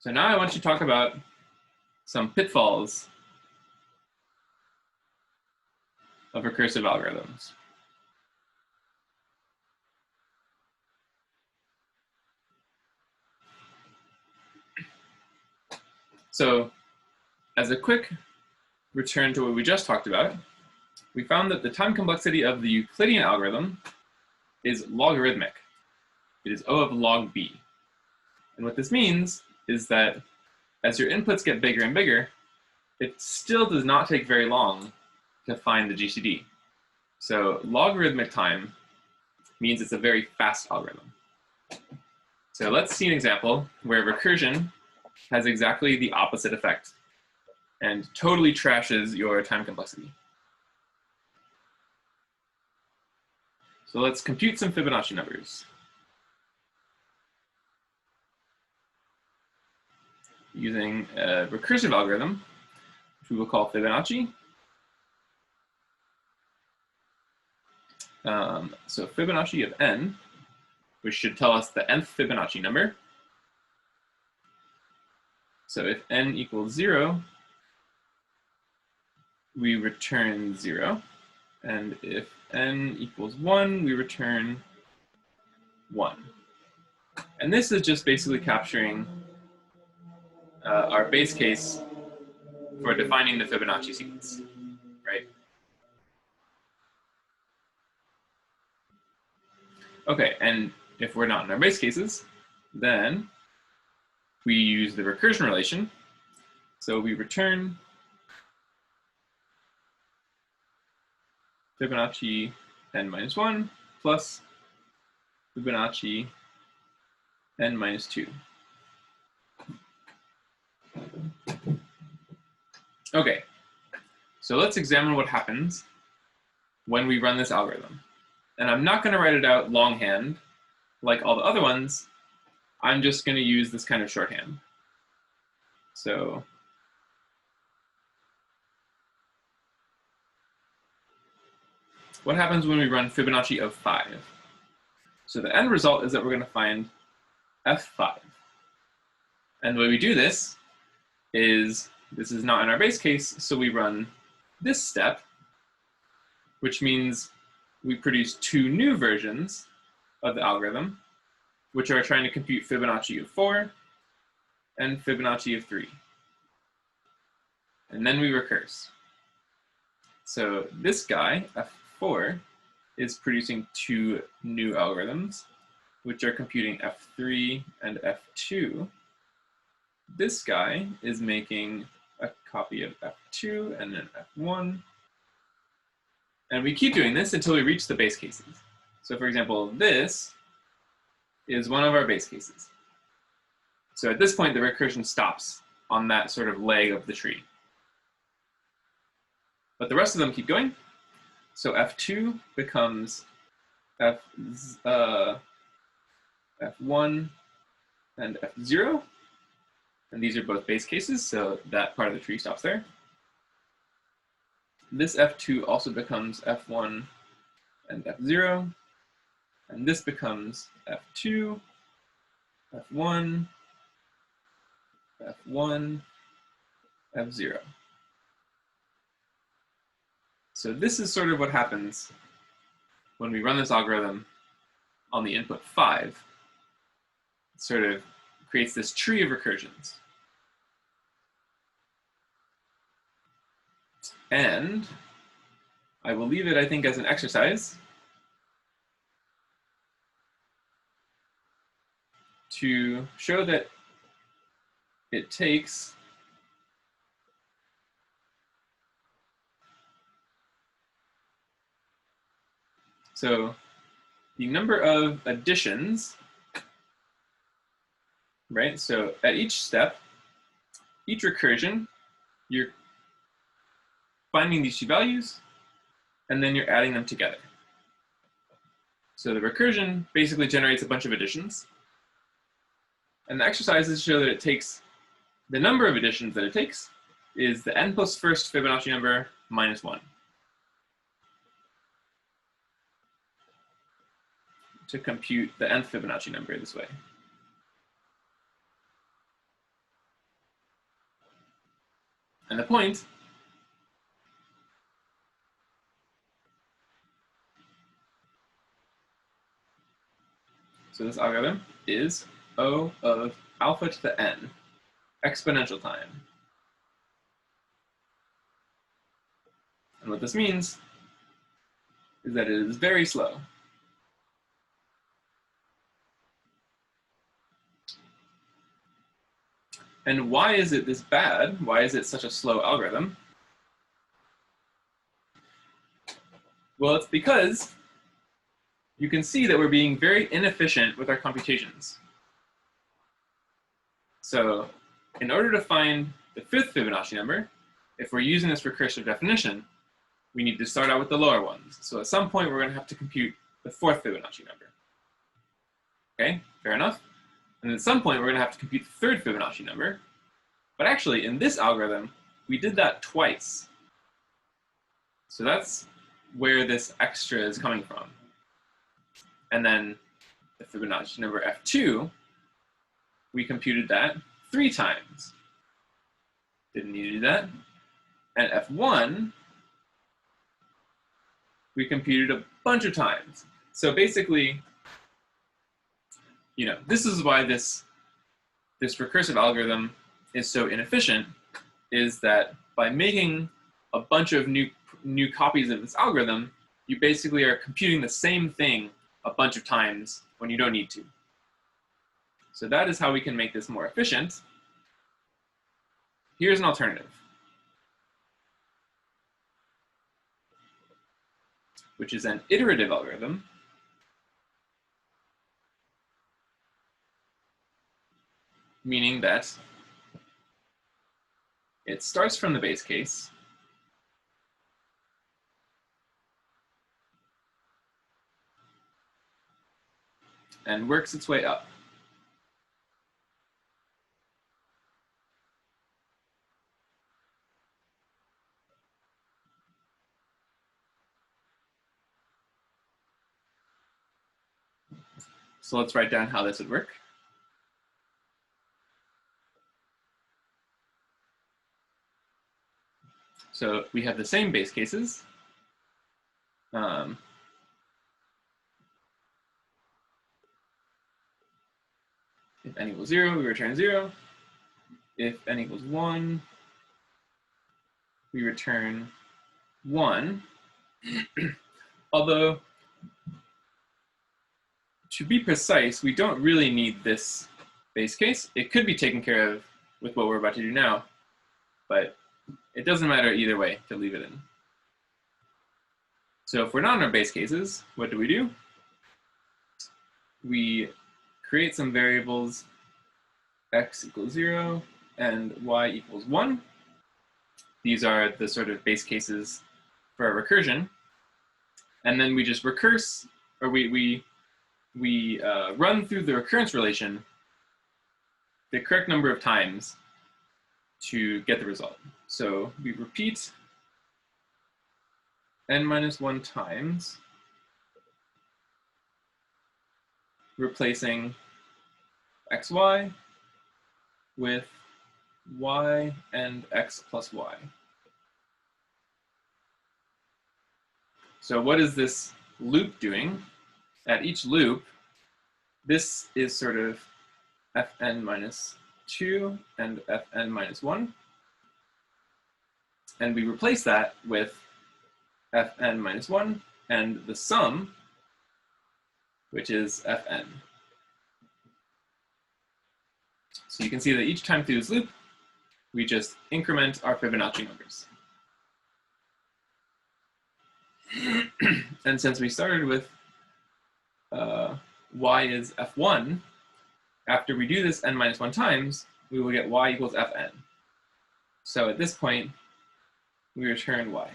So now I want to talk about some pitfalls of recursive algorithms. So as a quick return to what we just talked about, we found that the time complexity of the Euclidean algorithm is logarithmic. It is O of log b. And what this means is that as your inputs get bigger and bigger, it still does not take very long to find the GCD. So logarithmic time means it's a very fast algorithm. So let's see an example where recursion has exactly the opposite effect and totally trashes your time complexity. So let's compute some Fibonacci numbers. Using a recursive algorithm, which we will call Fibonacci. So Fibonacci of n, which should tell us the nth Fibonacci number. So if n equals 0, we return 0. And if n equals 1, we return 1. And this is just basically capturing our base case for defining the Fibonacci sequence, right? Okay, and if we're not in our base cases, then we use the recursion relation. So we return Fibonacci n minus 1 plus Fibonacci n minus 2. Okay, so let's examine what happens when we run this algorithm. And I'm not going to write it out longhand like all the other ones. I'm just going to use this kind of shorthand. So what happens when we run Fibonacci of 5? So the end result is that we're going to find f5. And the way we do this is not in our base case, so we run this step, which means we produce two new versions of the algorithm, which are trying to compute Fibonacci of 4 and Fibonacci of 3. And then we recurse. So this guy, f4, is producing two new algorithms, which are computing f3 and f2. This guy is making a copy of f2 and then f1. And we keep doing this until we reach the base cases. So for example, this is one of our base cases. So at this point, the recursion stops on that sort of leg of the tree. But the rest of them keep going. So f2 becomes f1 and f0. And these are both base cases, so that part of the tree stops there. This f2 also becomes f1 and f0. And this becomes f2, f1, f1, f0. So this is sort of what happens when we run this algorithm on the input 5. It sort of creates this tree of recursions. And I will leave it, I think, as an exercise to show that it takes so the number of additions, right? So at each step, each recursion, you're finding these two values, and then you're adding them together. So the recursion basically generates a bunch of additions. And the exercises show that it takes the number of additions that it takes is the n plus first Fibonacci number minus 1 to compute the nth Fibonacci number this way. And the point so this algorithm is O of alpha to the n, exponential time. And what this means is that it is very slow. And why is it this bad? Why is it such a slow algorithm? Well, it's because you can see that we're being very inefficient with our computations. So in order to find the fifth Fibonacci number, if we're using this recursive definition, we need to start out with the lower ones. So at some point, we're going to have to compute the fourth Fibonacci number. Okay, fair enough. And at some point, we're going to have to compute the third Fibonacci number. But actually, in this algorithm, we did that twice. So that's where this extra is coming from. And then the Fibonacci number f2, we computed that 3 times. Didn't need to do that. And f1, we computed a bunch of times. So basically, this is why this recursive algorithm is so inefficient, is that by making a bunch of new copies of this algorithm, you basically are computing the same thing a bunch of times when you don't need to. So that is how we can make this more efficient. Here's an alternative, which is an iterative algorithm. Meaning that it starts from the base case and works its way up. So let's write down how this would work. So we have the same base cases. If n equals 0, we return 0. If n equals 1, we return 1. Although, to be precise, we don't really need this base case. It could be taken care of with what we're about to do now, but it doesn't matter either way to leave it in. So if we're not in our base cases, what do? We create some variables x equals 0 and y equals 1. These are the sort of base cases for our recursion. And then we just recurse, or we run through the recurrence relation the correct number of times to get the result. So we repeat n minus 1 times, replacing xy with y and x plus y. So what is this loop doing? At each loop, this is sort of fn minus 2 and fn minus 1. And we replace that with fn minus 1 and the sum, which is fn. So you can see that each time through this loop, we just increment our Fibonacci numbers. And since we started with y is f1, after we do this n minus 1 times, we will get y equals fn. So at this point, we return y.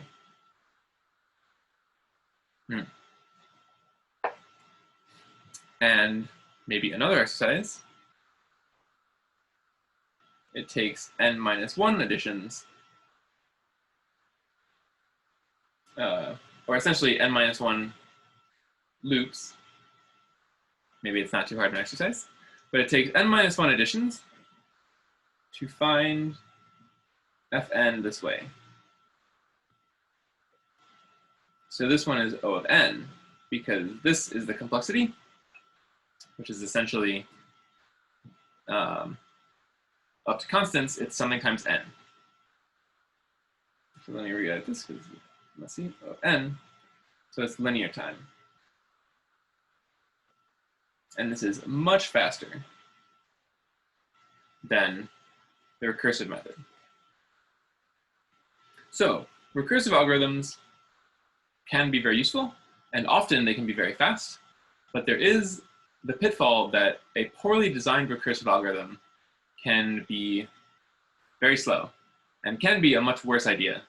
And maybe another exercise. It takes n minus 1 additions, or essentially n minus 1 loops. Maybe it's not too hard of an exercise, but it takes n minus 1 additions to find Fn this way. So this one is O of n, because this is the complexity, which is essentially up to constants, it's something times n. So let me rewrite this because let's see, O of n, so it's linear time. And this is much faster than the recursive method. So recursive algorithms can be very useful, and often they can be very fast, but there is the pitfall that a poorly designed recursive algorithm can be very slow and can be a much worse idea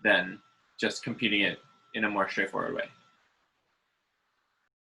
than just computing it in a more straightforward way.